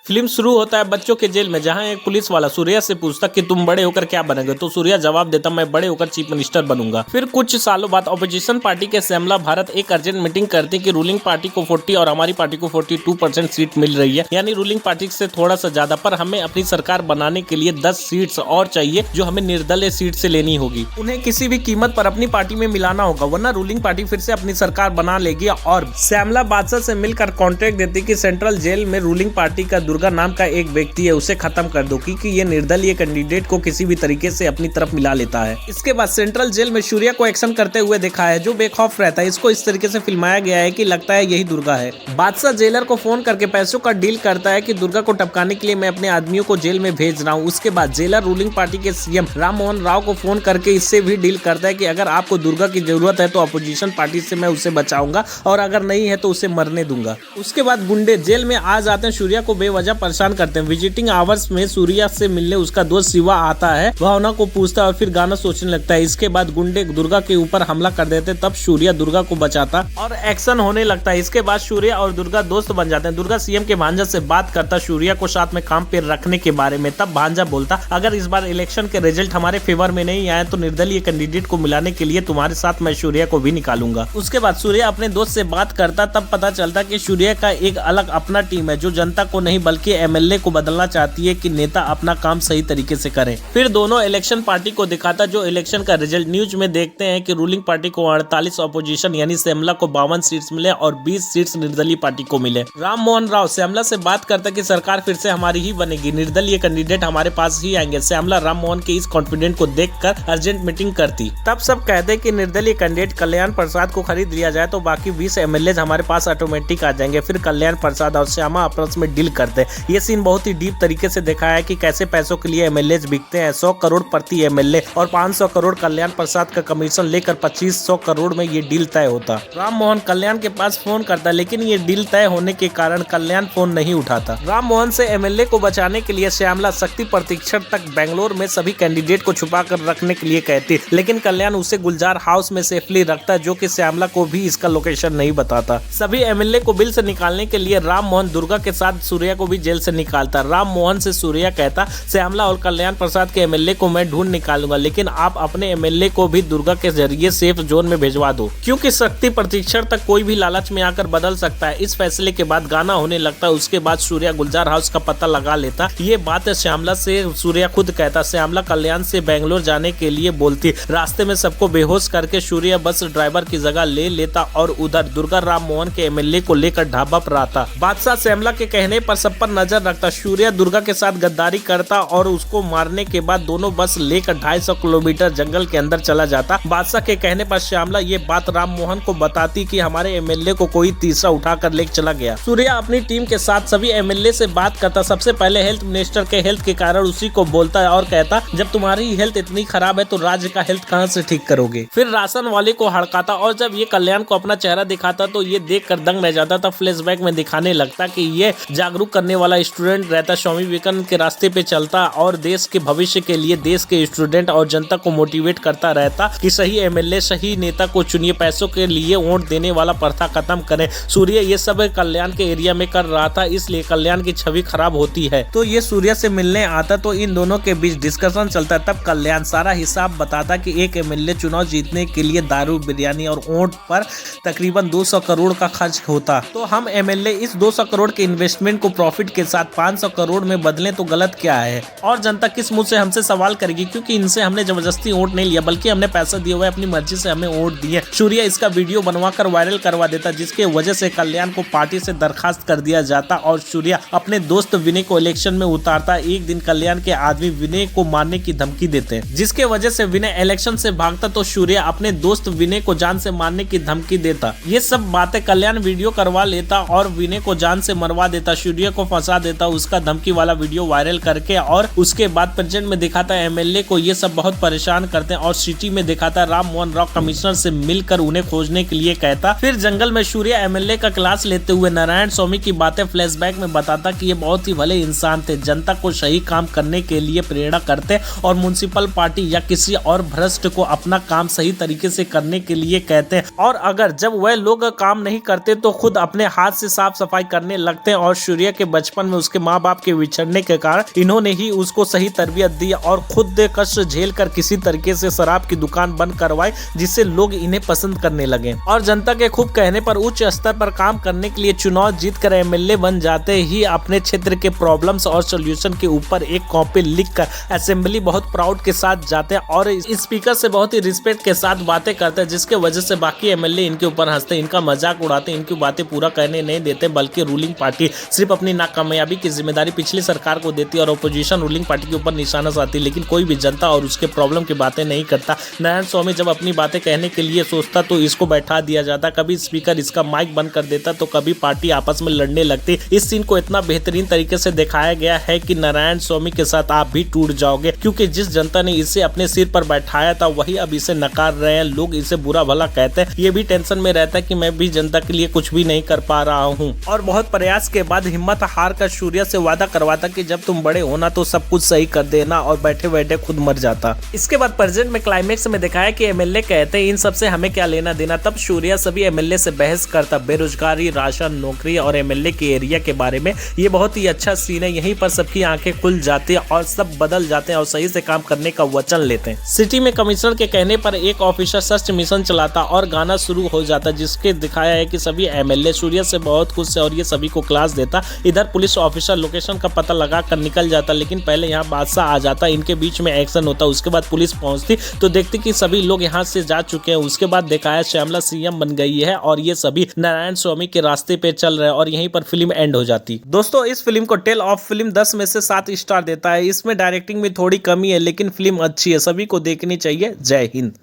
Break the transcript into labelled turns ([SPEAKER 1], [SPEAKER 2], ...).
[SPEAKER 1] Film शुरू होता है बच्चों के जेल में, जहां एक पुलिस वाला सूर्या से पूछता कि तुम बड़े होकर क्या बनेंगे, तो सूर्या जवाब देता मैं बड़े होकर चीफ मिनिस्टर बनूंगा। फिर कुछ सालों बाद ऑपोजिशन पार्टी के श्यामला भारत एक अर्जेंट मीटिंग करती कि रूलिंग पार्टी को 40 और हमारी पार्टी को 42% सीट मिल रही है, यानी रूलिंग पार्टी से थोड़ा सा ज्यादा, पर हमें अपनी सरकार बनाने के लिए 10 सीट्स और चाहिए जो हमें निर्दलीय सीट से लेनी होगी। उन्हें किसी भी कीमत पर अपनी पार्टी में मिलाना होगा, वरना रूलिंग पार्टी फिर से अपनी सरकार बना लेगी। और श्यामला बादशाह से मिलकर कॉन्ट्रैक्ट देती कि सेंट्रल जेल में रूलिंग पार्टी का दुर्गा नाम का एक व्यक्ति है, उसे खत्म कर दो क्योंकि ये निर्दलीय कैंडिडेट को किसी भी तरीके से अपनी तरफ मिला लेता है। इसके बाद सेंट्रल जेल में सूर्या को एक्शन करते हुए देखा है, जो बेखौफ रहता है। इसको इस तरीके से फिल्माया गया है कि लगता है यही दुर्गा है। बादशाह जेलर को फोन करके पैसों का डील करता है कि दुर्गा को टपकाने के लिए मैं अपने आदमियों को जेल में भेज रहा हूँ। उसके बाद जेलर रूलिंग पार्टी के सीएम राम मोहन राव को फोन करके इससे भी डील करता है कि अगर आपको दुर्गा की जरूरत है तो अपोजिशन पार्टी से मैं उसे बचाऊंगा, और अगर नहीं है तो उसे मरने दूंगा। उसके बाद गुंडे जेल में आ जाते हैं, सूर्या को बेवजह परेशान करते हैं। विजिटिंग आवर्स में सूर्या से मिलने उसका दोस्त शिवा आता है, भावना को पूछता है और फिर गाना सोचने लगता है। इसके बाद गुंडे दुर्गा के ऊपर हमला कर देते, तब सूर्या दुर्गा को बचाता और एक्शन होने लगता है। इसके बाद सूर्या और दुर्गा दोस्त बन जाते हैं। दुर्गा सीएम के भांजा से बात करता सूर्या को साथ में काम पे रखने के बारे में, तब भांजा बोलता अगर इस बार इलेक्शन के रिजल्ट हमारे फेवर में नहीं आए तो निर्दलीय कैंडिडेट को मिलाने के लिए तुम्हारे साथ मैं सूर्या को भी निकालूंगा। उसके बाद सूर्या अपने दोस्त से बात करता, तब पता चलता कि सूर्या का एक अलग अपना टीम है जो जनता को नहीं बल्कि एमएलए को बदलना चाहती है कि नेता अपना काम सही तरीके से करें। फिर दोनों इलेक्शन पार्टी को दिखाता, जो इलेक्शन का रिजल्ट न्यूज में देखते हैं कि रूलिंग पार्टी को 48, अपोजिशन यानी श्यामला को 52 सीट्स मिले और 20 सीट्स निर्दलीय पार्टी को मिले। राम मोहन राव श्यामला से बात करता कि सरकार फिर से हमारी ही बनेगी, निर्दलीय कैंडिडेट हमारे पास ही आएंगे। श्यामला राम मोहन के इस कॉन्फिडेंट को देखकर अर्जेंट मीटिंग करती, तब सब कहते कि निर्दलीय कैंडिडेट कल्याण प्रसाद को खरीद लिया जाए तो बाकी 20 एमएलए हमारे पास ऑटोमेटिक आ जाएंगे। फिर कल्याण प्रसाद और श्यामा आपस में डील करते। ये सीन बहुत ही डीप तरीके से दिखाया है कि कैसे पैसों के लिए एमएलए बिकते हैं। 100 करोड़ प्रति एमएलए और 500 करोड़ कल्याण प्रसाद का कमीशन लेकर 2500 करोड़ में ये डील तय होता। राम मोहन कल्याण के पास फोन करता, लेकिन ये डील तय होने के कारण कल्याण फोन नहीं उठाता। राम मोहन से एमएलए को बचाने के लिए श्यामला शक्ति प्रशिक्षण तक बेंगलोर में सभी कैंडिडेट को छुपा कर रखने के लिए कहती, लेकिन कल्याण उसे गुलजार हाउस में सेफली रखता, जो कि श्यामला को भी इसका लोकेशन नहीं बताता। सभी एमएलए को बिल से निकालने के लिए राम मोहन दुर्गा के साथ सूर्या को भी जेल से निकालता। राम मोहन से सूर्या कहता श्यामला और कल्याण प्रसाद के एमएलए को मैं ढूंढ निकालूंगा, लेकिन आप अपने एमएलए को भी दुर्गा के जरिए सेफ जोन में भेजवा दो, क्योंकि शक्ति प्रशिक्षण तक कोई भी लालच में आकर बदल सकता है। इस फैसले के बाद गाना होने लगता है। उसके बाद सूर्या गुलजार हाउस का पता लगा लेता। ये बात श्यामला से सूर्या खुद कहता। श्यामला कल्याण से बेंगलोर जाने के लिए बोलती। रास्ते में सबको बेहोश करके सूर्या बस ड्राइवर की जगह ले लेता और उधर दुर्गा राम मोहन के एमएलए को लेकर ढाबा पर आता। बादशाह श्यामला के कहने पर सब पर नजर रखता। सूर्या दुर्गा के साथ गद्दारी करता और उसको मारने के बाद दोनों बस लेकर 250 किलोमीटर जंगल के अंदर चला जाता। बादशाह के कहने पर श्यामला ये बात राम मोहन को बताती कि हमारे एमएलए को कोई तीसरा उठाकर ले चला गया। सूर्या अपनी टीम के साथ सभी एमएलए से बात करता। सबसे पहले हेल्थ मिनिस्टर के हेल्थ के कारण उसी को बोलता है और कहता जब तुम्हारी हेल्थ इतनी खराब है तो राज्य का हेल्थ कहां से ठीक करोगे। फिर राशन वाले को हड़काता और जब ये कल्याण को अपना चेहरा दिखाता तो ये देख कर दंग रह जाता था। फ्लैशबैक में दिखाने लगता कि ये जागरूक करने वाला स्टूडेंट रहता, स्वामी विवेकानंद के रास्ते पे चलता और देश के भविष्य के लिए देश के स्टूडेंट और जनता को मोटिवेट करता रहता कि सही एमएलए सही नेता को चुनिए, पैसों के लिए वोट देने वाला प्रथा खत्म करें। सूर्या ये सब कल्याण के एरिया में कर रहा था, इसलिए कल्याण की छवि खराब होती है। तो ये सूर्या से मिलने आता तो इन दोनों के बीच डिस्कशन चलता है। तब कल्याण सारा हिसाब बताता कि एक एमएलए चुनाव जीतने के लिए दारू बिरयानी और वोट पर तकरीबन 200 करोड़ का खर्च होता, तो हम एमएलए इस 200 करोड़ के इन्वेस्टमेंट को प्रॉफिट के साथ 500 करोड़ में बदलें तो गलत क्या है। और जनता किस मुंह से हमसे सवाल करेगी, क्योंकि इनसे हमने जबरदस्ती वोट नहीं लिया बल्कि हमने पैसा दिया हुआ है, अपनी मर्जी से हमें वोट दिए। सूर्या इसका वीडियो बनवाकर वायरल करवा देता, जिसके वजह से कल्याण को पार्टी से दरखास्त कर दिया जाता और सूर्या अपने दोस्त विनय को इलेक्शन में उतारता। एक दिन कल्याण के आदमी विनय को मारने की धमकी देते, जिसके वजह से विनय इलेक्शन से भागता तो सूर्या अपने दोस्त विनय को जान से मारने की धमकी देता। ये सब बातें कल्याण वीडियो करवा लेता और विनय को जान से मरवा देता, सूर्या को फंसा देता उसका धमकी वाला वीडियो वायरल करके। और उसके बाद प्रेजेंट में दिखाता एमएलए को ये सब बहुत परेशान करते हैं और सिटी में दिखाता राम मोहन राव कमिश्नर से मिलकर उन्हें खोजने के लिए कहता। फिर जंगल में सूर्या एमएलए का क्लास लेते हुए नारायण स्वामी की बातें फ्लैशबैक में बताता कि ये बहुत ही भले इंसान थे, जनता को सही काम करने के लिए प्रेरणा करते और म्युनिसिपल पार्टी या किसी और भ्रष्ट को अपना काम सही तरीके से करने के लिए कहते हैं, और अगर जब वह लोग काम नहीं करते तो खुद अपने हाथ से साफ सफाई करने लगते हैं। और सूर्या के बचपन में उसके माँ बाप के बिछड़ने के कारण इन्होंने ही उसको सही तरबियत दी और खुद कष्ट झेल कर किसी तरीके से शराब की दुकान बंद करवाई, जिससे लोग इन्हें पसंद करने लगे और जनता के खूब कहने पर उच्च स्तर पर काम करने के लिए चुनाव जीत कर एमएलए बन जाते ही अपने क्षेत्र के प्रॉब्लम्स और सॉल्यूशन के ऊपर एक कॉपी लिखकर असेंबली बहुत प्राउड के साथ जाते हैं और स्पीकर से बहुत ही रिस्पेक्ट के साथ बातें करते हैं, जिसके वजह से बाकी एमएलए इनके ऊपर हंसते, इनका मजाक उड़ाते, इनकी बातें पूरा करने नहीं देते, बल्कि रूलिंग पार्टी सिर्फ अपनी नाकामयाबी की जिम्मेदारी पिछली सरकार को देती है और अपोजिशन रूलिंग पार्टी के ऊपर निशाना साधती, लेकिन कोई भी जनता और उसके प्रॉब्लम की बातें नहीं करता। नारायण स्वामी जब अपनी बातें कहने के लिए सोचता तो इसको बैठा दिया जाता, कभी स्पीकर इसका माइक बंद कर देता तो कभी पार्टी आपस में लड़ने लगती। इस सीन को इतना बेहतरीन तरीके से दिखाया गया है कि नारायण स्वामी के साथ आप भी टूट जाओगे, क्योंकि जिस जनता ने इसे अपने सिर पर बैठाया था वही अब इसे नकार रहे हैं, लोग इसे बुरा भला कहते हैं। ये भी टेंशन में रहता है कि मैं भी जनता के लिए कुछ भी नहीं कर पा रहा हूँ और बहुत प्रयास के बाद हिम्मत हार कर सूर्या से वादा करवाता कि जब तुम बड़े होना तो सब कुछ सही कर देना और बैठे बैठे खुद मर जाता। इसके बाद प्रेजेंट में क्लाइमेक्स में दिखाया कि एमएलए कहते हैं इन सब से हमें क्या लेना देना। तब सूर्या सभी एमएलए से बहस करता बेरोजगारी, राशन, नौकरी और एमएलए के एरिया के बारे में। ये बहुत ही अच्छा सीन है, यहीं पर सबकी आंखें खुल जाती है और सब बदल जाते हैं और सही से काम करने का वचन लेते हैं। सिटी में कमिश्नर के कहने पर एक ऑफिसर सर्च मिशन चलाता और गाना शुरू हो जाता, जिसके दिखाया है कि सभी एमएलए सूर्या से बहुत खुश है और ये सभी को क्लास देता। इधर पुलिस ऑफिसर लोकेशन का पता लगा कर निकल जाता, लेकिन पहले यहाँ बादशाह आ जाता, इनके बीच में एक्शन होता। उसके बाद पुलिस पहुंचती तो देखती कि सभी लोग यहाँ से जा चुके हैं। उसके बाद दिखाया श्यामला सीएम बन गई है और ये सभी नारायण स्वामी के रास्ते पे चल रहे हैं और यहीं पर फिल्म एंड हो जाती। दोस्तों इस फिल्म को टेल ऑफ फिल्म 10 में से 7 स्टार देता है। इसमें डायरेक्टिंग में थोड़ी कमी है, लेकिन फिल्म अच्छी है, सभी को देखनी चाहिए। जय हिंद।